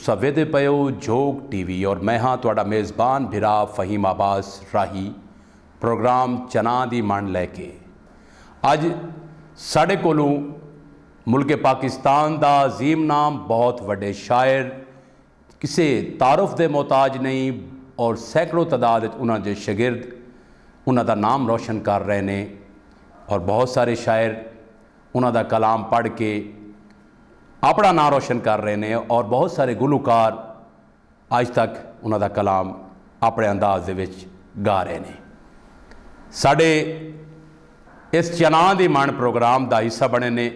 तुसा वेदे पे हो जोग टीवी और मैं हाँ तुहाडा मेज़बान भिरा फहीम आबास राही प्रोग्राम चना दी मन लैके अज साढ़े कोलों मुल्क पाकिस्तान दा अजीम नाम बहुत वड्डे शायर किसी तारुफ दे मोहताज नहीं और सैकड़ों तादाद उन्होंने दे शागिर्द उन्हों दा नाम रोशन कर रहे हैं और बहुत सारे शायर उन्हों दा कलाम पढ़ के अपना नाम रोशन कर रहे हैं और बहुत सारे गुलकार अज तक उन्हों दा कलाम अपने अंदाज दे विच गा रहे हैं। साढ़े इस चना दी मन प्रोग्राम का हिस्सा बने ने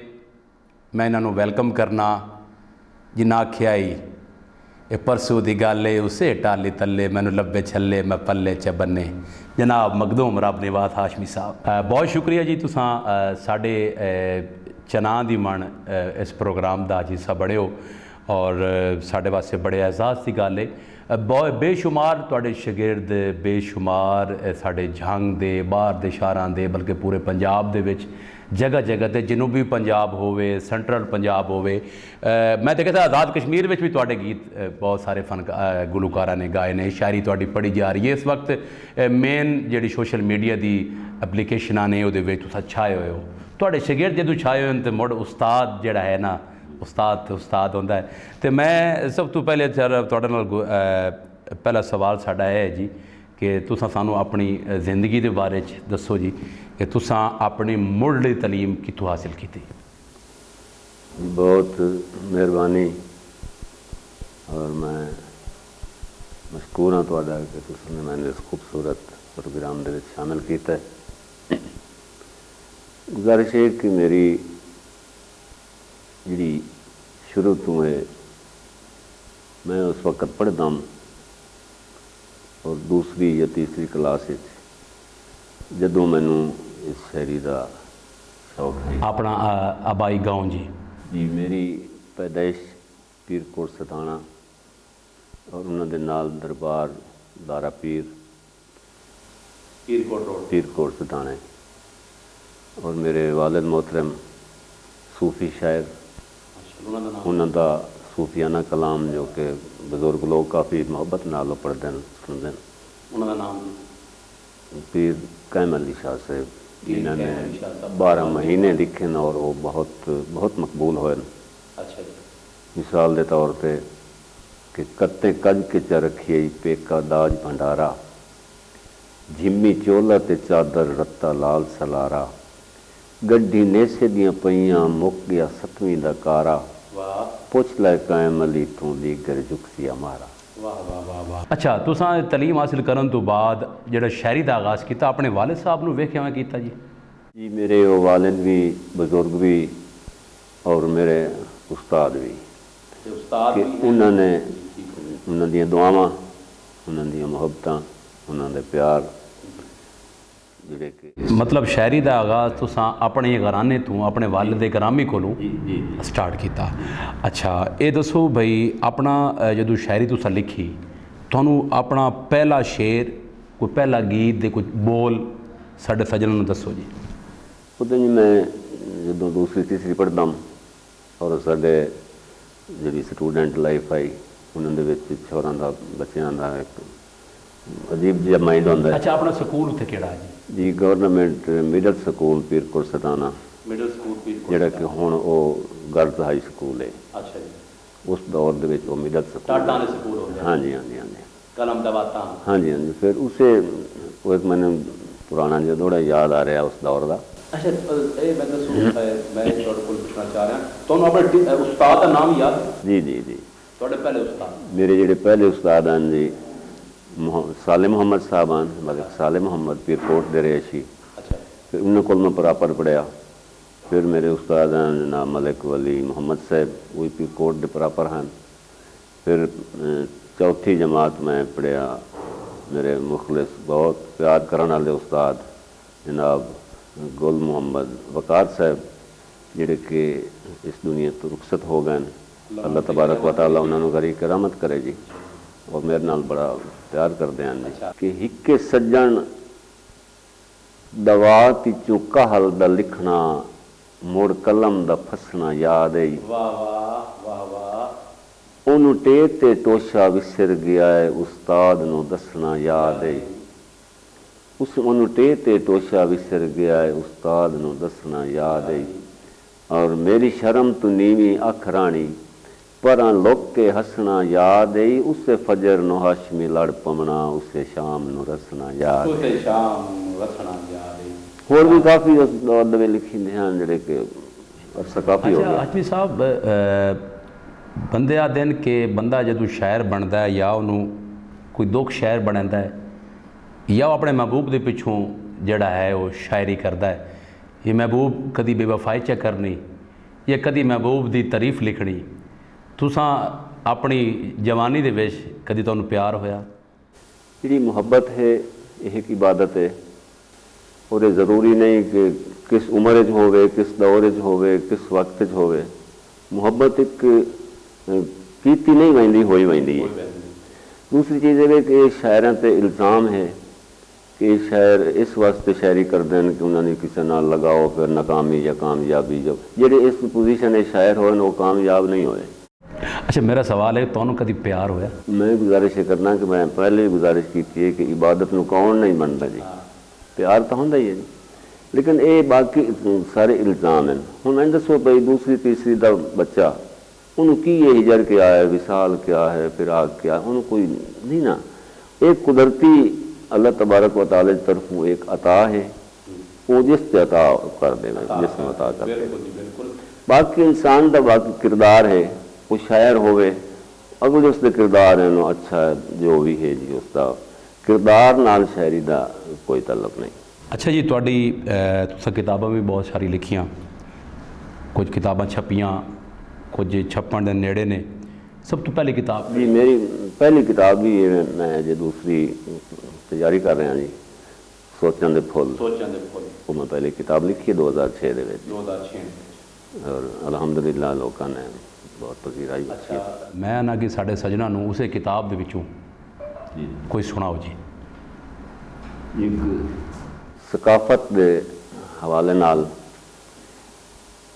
मैं इन्हों वेलकम करना जिन्ना आख्या ही ये परसों की गल है उसे टाली तले मैनू लब्बे छले मैं पल्ले च बन्ने जनाब मखदूम रब निवास हाशमी साहब बहुत शुक्रिया जी तुसां साढ़े चना दी मन इस प्रोग्राम का हिस्सा बने हो और साढ़े वास्ते बड़े एहसास की गल है। बहुत बेशुमार तुहाडे शागिर्द बेशुमार साढ़े जंग दे बाहर दे शहरां दे बल्कि पूरे पंजाब दे विच जगह जगह ते जनूबी पंजाब होवे सेंट्रल पंजाब होवे मैं तो कहता आज़ाद कश्मीर में भी तुहाडे गीत बहुत सारे गुलकारां ने गाए ने शायरी तुहाडी पढ़ी जा रही है इस वक्त मेन जिहड़ी सोशल मीडिया की एप्लीकेशनां ने उहदे विच तुसीं छाए हुए हो तुहाडे शागिर्द जदों छाए होए तो मुड़ उस्ताद जिहड़ा है ना उस्ताद तो उस्ताद होंदा है। तो मैं सब तो पहले तुहाडे नाल पहला सवाल साडा है जी कि तुसां सानू अपनी जिंदगी के बारे च दसो जी कि तुसां अपनी मुढ़ली तलीम कित्थों हासिल की? बहुत मेहरबानी और मैं मशकूर हाँ तुहाडा कि तुसीं मैंने इस खूबसूरत प्रोग्राम दे विच शामिल किया है। गुजारिश है कि मेरी जी शुरू तो है मैं उस वक्त पढ़ता हूँ और दूसरी या तीसरी क्लास जदों मैनू इस शायरी का शौक है। अपना आबाई गाँव जी जी मेरी पैदाइश पीरकोट सताना और उन्होंने नाल दरबार दारा पीरकोट सताना और मेरे वालिद मोहतरम सूफी शायर उन्हों का सूफियाना कलाम जो कि बजुर्ग लोग काफ़ी मुहब्बत नाल पढ़ते हैं सुनते हैं उन्होंने नाम पीर कैम अली शाह साहब इन्होंने 12 महीने लिखे और वो बहुत मकबूल होए। अच्छा मिसाल के तौर पर कि कत्ते कज के च रखिए पेका दाज भंडारा झिम्मी चोला ते चादर रत्ता लाल सलारा गड्डी नेसे दियां पईयां मुक गया 7वीं दा कारा पुछ लै कायम अली तू दीगर जुक्सी हमारा। वाह वाह वाह वाह। अच्छा तुसां तलीम हासिल करन तो बाद जिहड़ा शायरी दा आगाज़ किया अपने वालिद साहब नूं वेख किवें कीता जी? जी मेरे वो वालिद भी बुजुर्ग भी और मेरे उस्ताद भी कि उन्होंने उन्होंने दियां दुआवां उन्होंने दियां मुहब्बतां उन्होंने प्यार मतलब शायरी का आगाज़ तुसां अपने घराने तो अपने वालिद ग्रामी कोलों स्टार्ट किया। अच्छा ये दसो भाई अपना जदों शायरी तुसां लिखी तुहानू अपना पहला शेर कोई पहला गीत दे कुछ बोल साडे सज्जनां नूं दसो जी। उदों जी मैं जदों दूसरी तीसरी पढ़दा और साडे जिहड़ी स्टूडेंट लाइफ आई उन्हां दे विच छोरां दा बच्चियां दा एक अजीब जिहा माइंड होंदा है। अच्छा अपना स्कूल उत्थे किहड़ा है जी government middle school Pirkot Satana middle school जिहड़ा कि हुण वो गर्ल्स हाई स्कूल है। अच्छा जी उस दौर दे विच वो मिडल स्कूल स्कूल हो हाँ जी हाँ जी हाँ जी कलम दवाता हाँ जी हाँ जी फिर उसे वो एक मैंने पुराना जो थोड़ा याद आ रहा उस दौर का। अच्छा ये मैं दसूं मैं तुहाडे कोल पुछना चाह रहा तुहानू अपने उस्ताद का नाम याद? जी जी जी तुहाडे पहले उस्ताद मेरे जिहड़े पहले उस्ताद हैं जी साले मोहम्मद साहब हैं मतलब साले मोहम्मद पीरकोट दे रहे सी। अच्छा फिर उन्होंने को मैं प्रॉपर पढ़िया। फिर मेरे उस्ताद हैं जनाब मलिक वली मोहम्मद साहब वही पीरकोट दे प्रॉपर हैं। फिर चौथी जमात में पढ़िया मेरे मुखलिस बहुत प्यार करने वाले उस्ताद जनाब गुल मोहम्मद वकार साहब जिहड़े कि इस दुनिया तो रुखसत हो गए। अल्लाह तबारक व तआला उन्होंने गरी करामत करे जी और मेरे नाल बड़ा प्यार करते हैं कि हिक्के सज्जन दवा ती चुका हल दा लिखना मुड़ कलम दा फसना याद है। वाह वाह वाह वाह ਉਹਨੂੰ ਟੇਕ ਤੇ ਟੋਸ਼ਾ ਵਿਸਰ ਗਿਆ ਏ, ਉਸਤਾਦ ਨੂੰ ਦੱਸਣਾ ਯਾਦ ਏ। ਉਹਨੂੰ ਟੇਕ ਤੇ ਟੋਸ਼ਾ ਵਿਸਰ ਗਿਆ ਏ, ਉਸਤਾਦ ਨੂੰ ਦੱਸਣਾ ਯਾਦ ਏ। ਔਰ ਮੇਰੀ ਸ਼ਰਮ ਤੂੰ ਨੀਵੀਂ ਅੱਖ ਰਾਣੀ, ਪਰਾਂ ਲੁੱਕ ਕੇ ਹੱਸਣਾ ਯਾਦ ਏ। ਉਸੇ ਫਜਰ ਨੂੰ ਹਾਸ਼ਮੀ ਲੜ ਪਵਣਾ, ਉਸੇ ਸ਼ਾਮ ਨੂੰ ਰਸਣਾ ਯਾਦ ਏ। ਉਸੇ ਸ਼ਾਮ ਨੂੰ ਰਸਣਾ ਯਾਦ ਏ। ਹੋਰ ਵੀ ਕਾਫੀ ਉਸ ਦੌਰ ਦੇ ਵਿੱਚ ਲਿਖੇ ਹਨ ਜਿਹੜੇ ਕਿ ਅਰਸਾ ਕਾਫੀ ਹੋ ਗਿਆ। ਹਾਸ਼ਮੀ ਸਾਹਿਬ, ਬੰਦੇ ਆਖਦੇ ਹਨ ਕਿ ਬੰਦਾ ਜਦੋਂ ਸ਼ਾਇਰ ਬਣਦਾ ਹੈ ਜਾਂ ਉਹਨੂੰ ਕੋਈ ਦੁੱਖ ਸ਼ਾਇਰ ਬਣਦਾ ਹੈ ਜਾਂ ਉਹ ਆਪਣੇ ਮਹਿਬੂਬ ਦੇ ਪਿੱਛੋਂ ਜਿਹੜਾ ਹੈ ਉਹ ਸ਼ਾਇਰੀ ਕਰਦਾ ਹੈ। ਇਹ ਮਹਿਬੂਬ ਕਦੀ ਬੇਵਫਾਈ ਚ ਕਰਨੀ ਜਾਂ ਕਦੀ ਮਹਿਬੂਬ ਦੀ ਤਾਰੀਫ ਲਿਖਣੀ। ਤੁਸਾਂ ਆਪਣੀ ਜਵਾਨੀ ਦੇ ਵਿੱਚ ਕਦੀ ਤੁਹਾਨੂੰ ਪਿਆਰ ਹੋਇਆ? ਜਿਹੜੀ ਮੁਹੱਬਤ ਹੈ ਇਹ ਇੱਕ ਇਬਾਦਤ ਹੈ। ਉਹਦੇ ਜ਼ਰੂਰੀ ਨਹੀਂ ਕਿ ਕਿਸ ਉਮਰ 'ਚ ਹੋਵੇ, ਕਿਸ ਦੌਰ 'ਚ ਹੋਵੇ, ਕਿਸ ਵਕਤ 'ਚ ਹੋਵੇ। ਮੁਹੱਬਤ ਇੱਕ ਕੀਤੀ ਨਹੀਂ ਵਹਿੰਦੀ, ਹੋਈ ਵਹਿੰਦੀ ਹੈ। ਦੂਸਰੀ ਚੀਜ਼ ਇਹ ਕਿ ਇਹ ਸ਼ਾਇਰਾਂ 'ਤੇ ਇਲਜ਼ਾਮ ਹੈ ਕਿ ਇਹ ਸ਼ਾਇਰ ਇਸ ਵਾਸਤੇ ਸ਼ਾਇਰੀ ਕਰਦੇ ਹਨ ਕਿ ਉਹਨਾਂ ਨੇ ਕਿਸੇ ਨਾਲ ਲਗਾਓ, ਫਿਰ ਨਾਕਾਮੀ ਜਾਂ ਕਾਮਯਾਬੀ। ਜੋ ਜਿਹੜੇ ਇਸ ਪੋਜੀਸ਼ਨ ਦੇ ਸ਼ਾਇਰ ਹੋਏ ਉਹ ਕਾਮਯਾਬ ਨਹੀਂ ਹੋਏ। ਅੱਛਾ, ਮੇਰਾ ਸਵਾਲ ਹੈ, ਤੁਹਾਨੂੰ ਕਦੀ ਪਿਆਰ ਹੋਇਆ? ਮੈਂ ਗੁਜ਼ਾਰਿਸ਼ ਕਰਨਾ ਕਿ ਮੈਂ ਪਹਿਲੇ ਗੁਜ਼ਾਰਿਸ਼ ਕੀਤੀ ਹੈ ਕਿ ਇਬਾਦਤ ਨੂੰ ਕੌਣ ਨਹੀਂ ਮੰਨਦਾ ਜੀ। ਪਿਆਰ ਤਾਂ ਹੁੰਦਾ ਹੀ ਹੈ ਜੀ, ਲੇਕਿਨ ਇਹ ਬਾਕੀ ਸਾਰੇ ਇਲਜ਼ਾਮ ਹਨ। ਹੁਣ ਮੈਨੂੰ ਦੱਸੋ ਭਾਈ, ਦੂਸਰੀ ਤੀਸਰੀ ਦਾ ਬੱਚਾ, ਉਹਨੂੰ ਕੀ ਇਹ ਹਿਜਰ ਕਿਆ ਹੈ, ਵਿਸਾਲ ਕਿਆ ਹੈ, ਫਿਰਾਕ ਕਿਆ, ਉਹਨੂੰ ਕੋਈ ਨਹੀਂ ਨਾ। ਇਹ ਕੁਦਰਤੀ अल्लाह तबारक व तआला की तरफों एक अता है, वो जिस अता कर दे, जिसमें अता कर दे। बाकी इंसान का बाकी किरदार है, वो शायर होवे, अगर उसके किरदार है ना अच्छा है, जो भी है जी उसका किरदार नाल शायरी का कोई तल्लुक नहीं। अच्छा जी, तुहाडी तुसां किताबां भी बहुत सारी लिखियां, कुछ किताबां छपियां, कुछ छपण दे नेड़े ने। सब तो पहली किताब जी मेरी पहली किताब भी है, मैं अजे दूसरी तैयारी कर रहा जी, सोचण दे फुल। वो मैं पहली किताब लिखी है 2006 दे विच, 2006 और अलहमदुलिल्लाह लोगों ने बहुत पसीराई। अच्छा, मैं ना कि साढ़े सजना नूं उसे किताब दे विचों कोई सुनाओ जी। एक सकाफत के हवाले नाल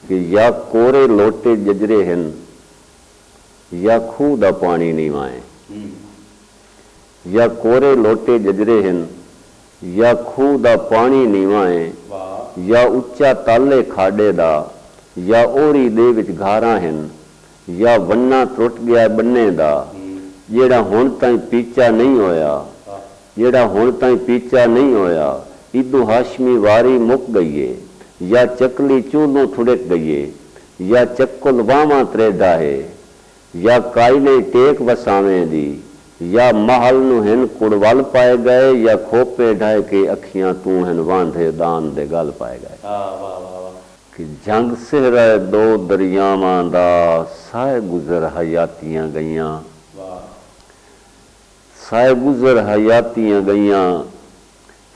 कि या कोरे लोटे जजरे हैं या खूह दा पानी नीवा है, या कोरे लोटे जजरे हैं या खूह दा पानी नीवा है, या उच्चा ताले खाडे दा या ओरी दे विच घारा हैं, या वन्ना टुट गया बन्ने दा जेड़ा हुण ताईं पीचा नहीं होया, जेड़ा हुण ताईं पीचा नहीं होया। इदू हाशमी वारी मुक गई है, या चकली चूलों ठुड़क गई है, या चक्कुल वामा त्रेडा है, या कायले टेक वसावें दी, या महल नू हिन कुड़वल पाए गए, या खोपे ढाए के अखियां तू हिन वांधे दान दे गल पाए गए। कि जंग सिहरा दो दरियावां दा साए गुजर हयातियां गईयां, साए गुजर हयातियां गईयां।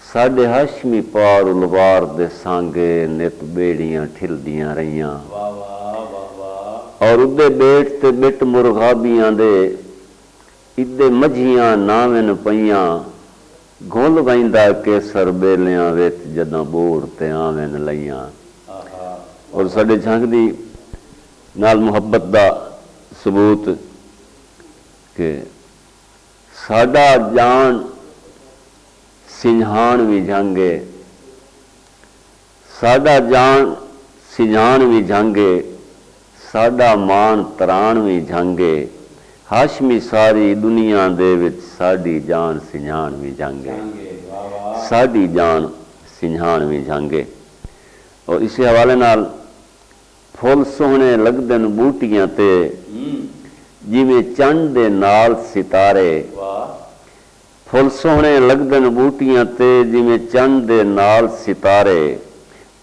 साडे हाशमी पार उलवार दे सांगे नित बेड़ियां ठिलदियां रहियां। और उदे बेट ते बिट मुरगाबियां दे इदे मझियां नावन पईयां, घुल वैंदा केसर बेलियां विच जदां बूढ़ ते आवन लईयां। और साडे जंग दी नाल मुहब्बत दा सबूत कि साडा जान सिंझाण भी जंगे, साडा जान सिंझाण भी जंगे, साडा मान तराण भी जंगे। हाशमी सारी दुनिया दे विच साडी जान सिंझाण भी जंगे, साडी जान सिंझाण भी जंगे। और इस हवाले नाल फुल सोहने लगदे न बूटियां ते जिवें चंद दे नाल सितारे। फुल सोहने लगदे न बूटियां ते जिवें चंद दे नाल सितारे।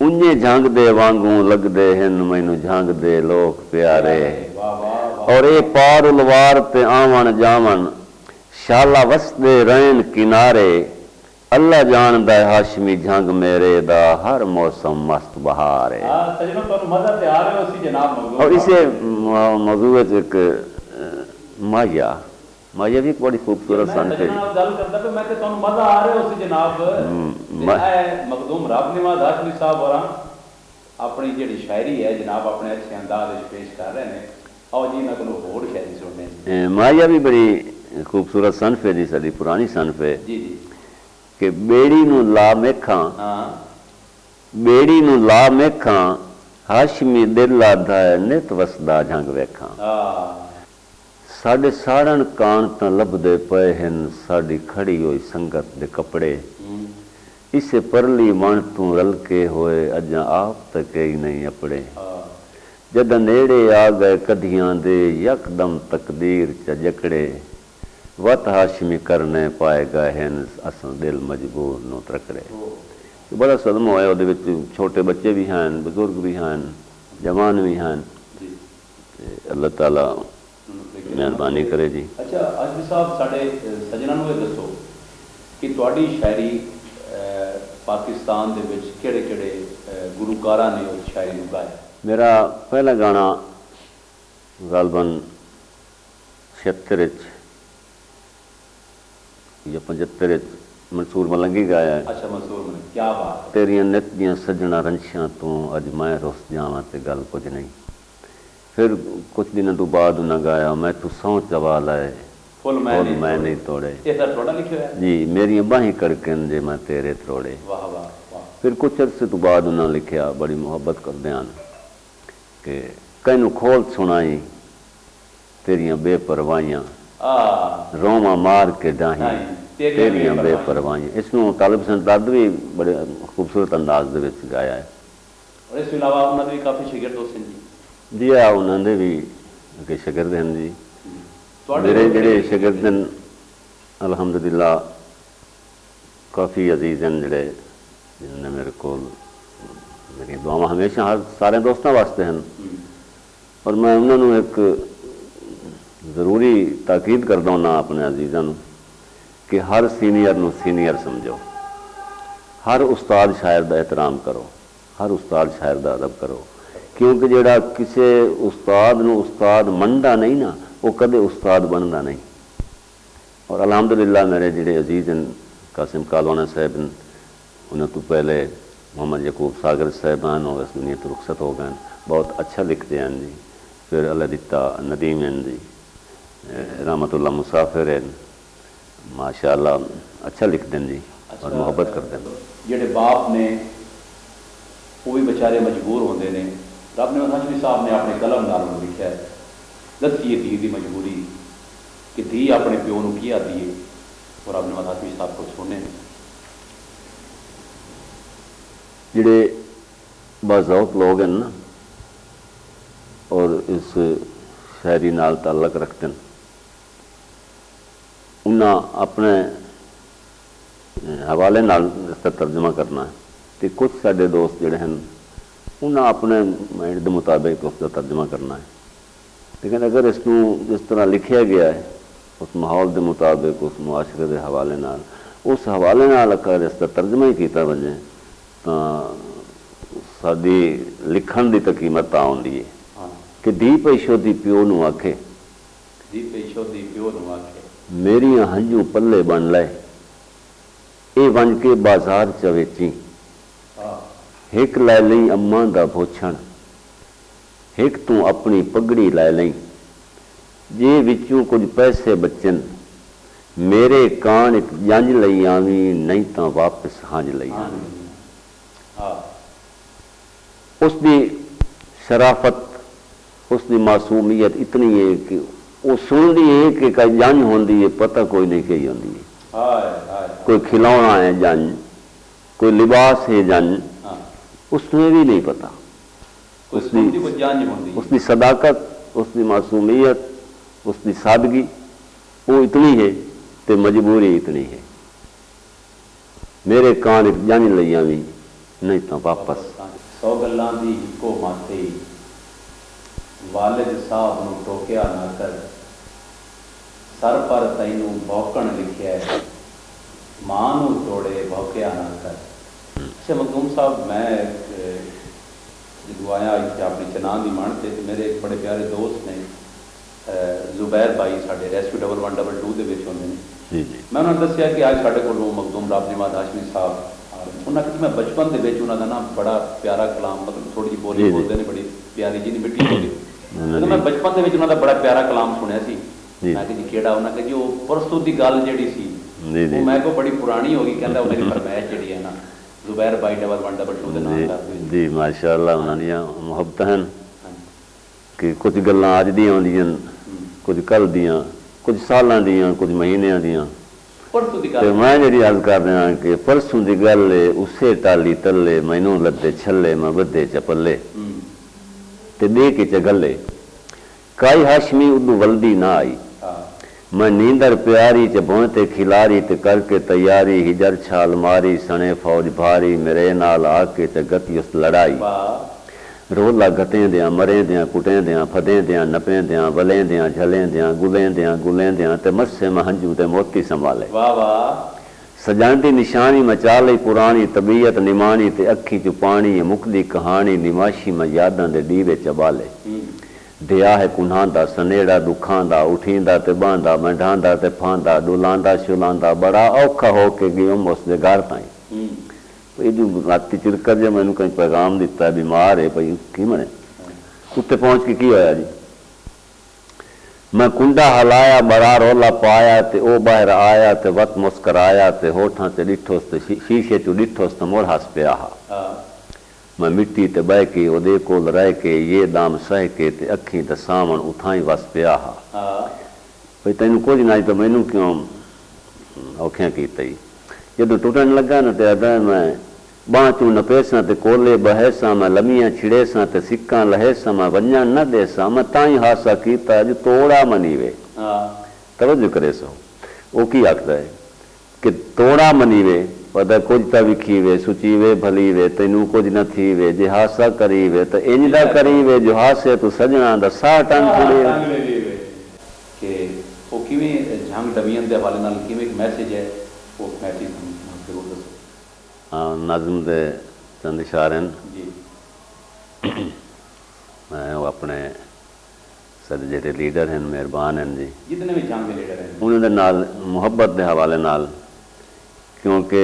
उन्ने जंग दे वांगू लगदे हन मैनू जंग दे लोग प्यारे। और ये पार उलवार ते आवन जावन शाला वसदे रहन किनारे। अल्लाह जानदा है हाशमी जंग मेरे दा हर मौसम मस्त बहार है। और इसे मौजू एक माया माया भी एक बड़ी खूबसूरत संत है। मखदूम रब निवाज हाशमी साहब और अपनी जी शायरी है जनाब अपने अच्छे अंदाज पेश कर रहे हैं। आओ जी इन्होंने को होर शायरी सुनने माया भी बड़ी खूबसूरत सनफ है जी, साडी पुरानी सनफ है जी जी कि बेड़ी नूं ला मेखां, हाँ बेड़ी नूं ला मेखां, हाशमी दिल आधा है नित वसदा जंग वेखां। साडे साड़न कान तां लभदे पए हन साडी खड़ी होई संगत दे कपड़े, इसे परली मन तू रल के होए अजां आप तक ही नहीं अपड़े। जद नेड़े आ गए कदियां दे यकदम तकदीर च जकड़े, वत हाशमी करने पाए गए हैं असां दिल मजबूर नो त्रकड़े। बड़ा सदमा होया ਉਹਦੇ ਵਿੱਚ छोटे बच्चे भी हैं, बुजुर्ग भी हैं, जवान भी हैं। अल्लाह ताला मेहरबानी करे जी। अच्छा आजमी साहब साढ़े सजना ਨੂੰ ਇਹ ਦੱਸੋ ਕਿ ਤੁਹਾਡੀ ਸ਼ਾਇਰੀ ਪਾਕਿस्तान ਦੇ ਵਿੱਚ ਕਿਹੜੇ ਗੁਲੂਕਾਰਾਂ ਨੇ ਉਸ ਸ਼ਾਇਰੀ ਨੂੰ ਗਾਇਆ? मेरा पहला गाना गालबन 76 या 75 मंसूर मलंगी गाया है। अच्छा मंसूर मलंगी, क्या बात है। तेरियां नित दियां सजना रंछां तो अज मैं रुस जावां ते गल कुछ नहीं। फिर कुछ दिनों तो बाद उन्हें गाया मैं तू सौ चवा लाए फुल मैं नहीं तोड़े। थोड़ा लिखा है जी, मेरी बाहीं कड़कन जे मैं तेरे तोड़े। वाह वाह वाह। फिर कुछ अरसे तो बाद उन्हें लिखा बड़ी मुहब्बत करते हैं कि कैनू खोल सुनाई तेरियां बेपरवाहियां, रोमा मार के डाही तेरियां बेपरवाहियां। इसनों तालिब हसन दर्द भी बड़े खूबसूरत अंदाज दे विच गाया है। और इस अलावा उन्होंने भी काफ़ी शिगिर्द दोस्त जी जी आ उन्होंने भी अगे शिगिर्द हैं जी। मेरे जेडे शिगिर्द हैं अलहमदुलिल्लाह काफ़ी अजीज हैं जेडे जिन्होंने मेरे को मेरी दुआवां हमेशा हर सारे दोस्तों वास्ते हैं। और मैं उन्होंने एक ज़रूरी ताकीद करता हूँ अपने अजीज़ों को कि हर सीनियर नूं सीनियर समझो, हर उस्ताद शायर का एहतराम करो, हर उस्ताद शायर का अदब करो, क्योंकि जोड़ा किसी उस्ताद नूं उस्ताद मनदा नहीं ना वो कदे उस्ताद बनता नहीं। और अलहमदुलिल्लाह मेरे जोड़े अजीज़ हैं कासिम कालवाना साहब हैं, उन्हें तो पहले मोहम्मद यकूब सागर साहबान और इस दुनिया तो रुखसत हो गए, बहुत अच्छा लिखते हैं जी। फिर अल्लाह दिता नदीम हैं जी, रहमतुल्लाह मुसाफिर हैं, माशाअल्लाह अच्छा लिखते हैं जी। अच्छा, और मोहब्बत करते हैं। जेडे बाप ने वो भी बेचारे मजबूर होंगे ने, रब ने हाशमी साहब ने अपने कलम नाल लिखा है दसी धी की मजबूरी कि धी अपने प्यो को की आती है। और रब ने हाशमी साहब को सुने जिहड़े बाज़ौक़ लोग हैं ना और इस शायरी नाल ताल्लुक़ रखते हैं, उन्हें अपने हवाले नाल इसका तर्जमा करना है। तो कुछ साडे दोस्त जिहड़े हैं उन्हें अपने माइंड के मुताबिक उसका तर्जमा करना है। लेकिन अगर इसनूं जिस तरह लिखा गया है उस माहौल के मुताबिक उस मुआशरे के हवाले नाल उस हवाले नाल अगर इसका तर्जमा ही किया वजे तो साडी लिखण की तो कीमत आउंदी है कि धी पेशो दी प्यो नूं आखे, धी पेशो दी प्यो नूं आखे मेरियां हंजू पल्ले बन ले ये बन के बाजार च वेची, हिक लै लई अम्मा दा भोछण, हिक तू अपनी पगड़ी लै लई, जे विचों कुछ पैसे बचन मेरे कान एक जंज लई आवी नहीं तो वापस हंज लई आवी। उसकी शराफत उसकी मासूमियत इतनी है कि वो सुनती है कि कई जंज होंगी है, पता कोई नहीं कही होंगी है। कोई खिलौना है जंज, कोई लिबास है जंज, उसमें भी नहीं पता। उसकी सदाकत, उसकी मासूमियत, उसकी सादगी वो इतनी है तो मजबूरी इतनी है। मेरे कान एक जंज लई आवी नहीं तो वापस। 100 गल्लां दी इको माते वालिद साहब नूं टोकिया ना कर, सर पर तैनू भौकण लिखिया है, मां नूं तोड़े भौकिया ना कर। अच्छा मखदूम साहब मैं जो आया इतने अपनी चनान की मन से मेरे एक बड़े प्यारे दोस्त ने जुबैर भाई साढ़े रेस्क्यू 1112 दे विच होंदे ने। मैं उन्होंने दसिया कि आज साढ़े कोलों मखदूम राबजीमाद हाशमी साहब उन्होंने मैं बचपन के उन्होंने ना बड़ा प्यारा कलाम मतलब थोड़ी जी बोली बोलते हैं, बड़ी प्यारी जी मिट्टी बोली ਉਹਨਾਂ मैं ਦੀ बचपन ਦੇ ਵਿੱਚ ਉਹਨਾਂ ਦਾ ਬੜਾ ਪਿਆਰਾ ਕਲਾਮ ਸੁਣਿਆ ਸੀ। ਜੀ। ਮੈਂ ਕਿ ਜੀ ਕਿਹੜਾ ਉਹਨਾਂ ਕਿ ਜੀ ਉਹ ਪਰਸੋਂ ਦੀ ਗੱਲ ਜਿਹੜੀ ਸੀ ਜੀ ਜੀ ਉਹ ਮੈਂ ਕੋ ਬੜੀ ਪੁਰਾਣੀ ਹੋ ਗਈ। ਕਹਿੰਦਾ ਉਹ ਮੇਰੀ ਫਰਮਾਇਸ਼ ਜਿਹੜੀ ਹੈ ਨਾ ਜ਼ੁਬੈਰ ਬਾਈ 1112 ਦੇ ਨਾਮ ਕਰਦੇ ਹੋਏ। ਜੀ ਮਾਸ਼ਾਅੱਲਾ ਉਹਨਾਂ ਦੀਆਂ ਮੁਹੱਬਤਾਂ ਹਨ ਕਿ ਕੁਝ ਗੱਲਾਂ ਅੱਜ ਦੀਆਂ ਹੁੰਦੀਆਂ, ਕੁਝ ਕੱਲ੍ਹ ਦੀਆਂ, ਕੁਝ ਸਾਲਾਂ ਦੀਆਂ, ਕੁਝ ਮਹੀਨਿਆਂ ਦੀਆਂ। ਪਰਸੋਂ ਦੀ ਤੇ ਗੱਲ ਮੈਂ ਜਿਹੜੀ अर्ज कर रहा कि परसों की गल है उसे टाली तले मैनू लद्दे छले मैं बदे चपले ते दे के चगले काई हाशमी उदू वल्दी ना आई मैं नींदर प्यारी च भोंते खिलारी ते करके तैयारी हिजर छाल मारी सने फौज भारी मेरे नाल आके ते गति उस लड़ाई रोला गतेंद्यां मरेंद्यां कुटेंद्यां फदेंद्यां नपेंद्यां वलेंद्यां झलेंद्यां गुलेंद्यां ते मस्से महंजू ते मोती संभाले। वाह वाह सजांदी निशानी मचा लई पुरानी तबीयत निमानी ते अखी चु पानी मुकदी कहानी निमाशी में यादां दे डीवे चबाले दिया है कुन्हां दा सनेड़ा दुखां दा उठींदा ते बांदा मंढांदा ते फांदा डुलांदा शुलांदा बड़ा औखा हो के गयुम उस दे घर ताईं। ਇਹਦੀ ਰਾਤੀ ਚਿਰਕਰ ਜੇ ਮੈਨੂੰ ਕਈ ਪੈਗਾਮ ਦਿੱਤਾ ਬਿਮਾਰ ਹੈ ਭਈ ਕੀ ਮਣੇ ਉੱਤੇ ਪਹੁੰਚ ਕੇ ਕੀ ਹੋਇਆ ਜੀ मैं कुंडा हलाया बड़ा रौला पाया ते ओ बाहर आया ते वत मुस्कराया ते होठां ते डिठोस ते शीशे चू डिठोस ते मोर हस पिया हा मैं मिट्टी ते बह के ओदे कोल रह के ये दाम सह के ते अखीं ते सावण उथाई वस पिया हा भई तैनू कुछ ना तो मैनू क्यों औखियां कीता जदों टुटन लगा ना ते अदा मैं बांह चू नपेसा ते कोले बहेसा मैं लमियां छिड़ेसा ते सिक्कां लहेसा मैं वंजन न देसा मैं ताई हासा कीता अज तोड़ा मनीवे तवज्जो करे सो वो की आखदा है कि तोड़ा मनीवे पता कुछ तो विखीवे सुचीवे भलीवे तेनू कुछ न थीवे जे हासा करीवे तो इंज दा करीवे जो हासे तू सजना दा साह टन कुड़े कि वो किवें जंग डबियन दे हवाले नाल किवें एक मैसेज है वो मैसेज जरूर दसो। हाँ नज़म दे चंद इशारे जी मैं वो अपने सारे जेह्ड़े लीडर हैं मेहरबान हैं जी जितने भी जंग दे लीडर हैं उन्होंने नाल मुहब्बत के हवाले नाल क्योंकि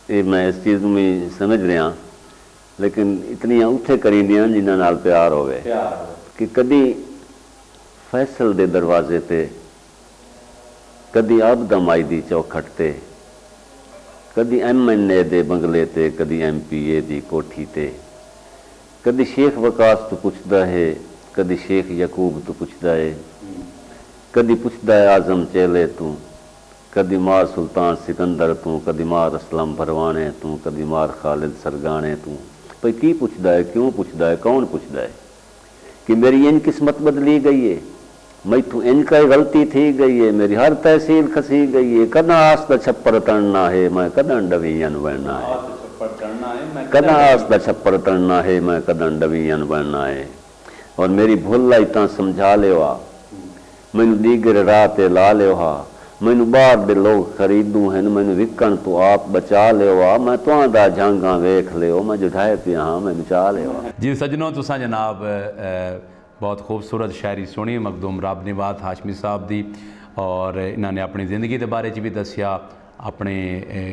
ये मैं इस चीज़ में समझ रहा लेकिन इतनियां उत्थे करी दियां जिन्हां नाल प्यार होवे कि कदी फैसल दे दरवाजे ते कदी अब दमाई दी चौखट ते कदी MNA दे बंगले ते कदी MPA दी कोठी ते कदी शेख वकास तो पुछदा है कदी शेख यकूब तो पुछदा है कदी पुछदा है आजम चेले तू कदी मार सुल्तान सिकंदर तू कदी मार असलम भरवाने तू कदी मार खालिद सरगाने तू भाई की पुछदा है क्यों पुछदा है कौन पुछदा है कि मेरी इन किस्मत बदली गई है मैथू इनका गलती थी गई है मेरी हर तहसील खसी गई है कदा आस्ता छप्पर तड़ना है मैं कदन डवीयन बनना है कदा आस्ता छप्पर तड़ना है मैं कदन डवीयन बनना है और मेरी भुल इतना समझा लियो मैनू दीगर राह ते ला लियो हा मैनू बाहर दे लोग खरीदू हैं मैनू विकण तो आप बचा लियो मैं तुहाडा झांगा वेख लियो मैं जुठाए पिया हाँ मैनू चाह लियो। जी सजनों तुसां जनाब बहुत खूबसूरत शायरी सुनी मखदूम रब निवात हाशमी साहब दी और इन्होंने अपनी ज़िंदगी के बारे च भी दसिया अपने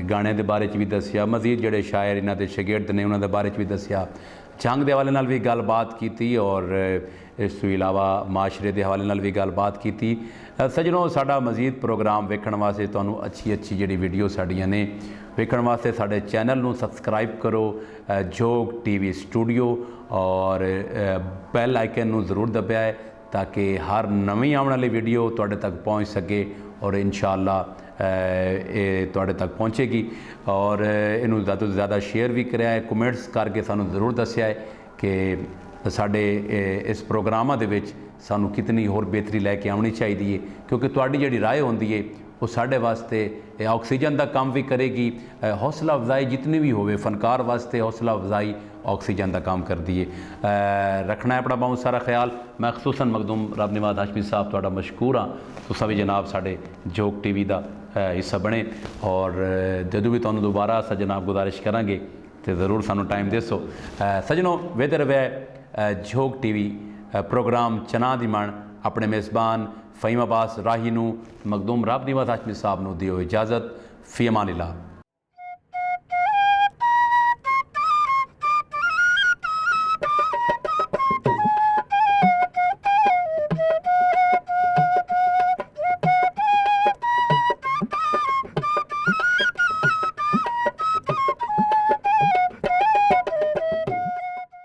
गाने के बारे च भी दसिया मज़ीद जोड़े शायर इन्हों के शागिर्द ने उन्होंने बारे च भी दसिया जंग के हवाले नाल भी गलबात की और इस तो इलावा माशरे के हवाले नाल भी गलबात की। सजनों साडा मज़ीद प्रोग्राम वेखण वास्ते तुहानूं अच्छी अच्छी जिहड़ी वीडियो साडियां ने वेखण वास्ते साडे चैनल नूं सबसक्राइब करो जोग TV स्टूडियो और बैल आइकन नूं ज़रूर दबाया है ताकि हर नवीं आने वाली वीडियो तुहाडे तक पहुँच सके और इंशाअल्लाह ये तुहाडे तक पहुँचेगी और इनू ज़्यादा तो ज़्यादा शेयर भी कराया है कमेंट्स करके सानू ज़रूर दस्या है कि साडे इस प्रोग्रामां दे विच सानू कितनी होर बेहतरी लैके आनी चाहिए क्योंकि तुहाडी जिहड़ी राय होंदी है वो साढ़े वास्ते ऑक्सीजन का काम भी करेगी हौसला अफजाई जितनी भी होवे फनकार वास्ते हौसला अफजाई ऑक्सीजन का काम कर दिए रखना है अपना बहुत सारा ख्याल मैं खसूसन मखदूम रब निवाज हाशमी साहब तुहाडा मशकूर हाँ तुसां भी जनाब साढ़े जोग TV का हिस्सा बने और जदों भी तुहानूं दोबारा असां जनाब गुजारिश करांगे तो ज़रूर सानू टाइम दसो। सजनों वेदर वे जोग TV प्रोग्राम चना दी मन अपने मेज़बान फ़हीम अब्बास राही नूं मखदूम रब निवाज हाशमी साहब नूं दिओ इजाज़त फ़ी अमान अल्लाह।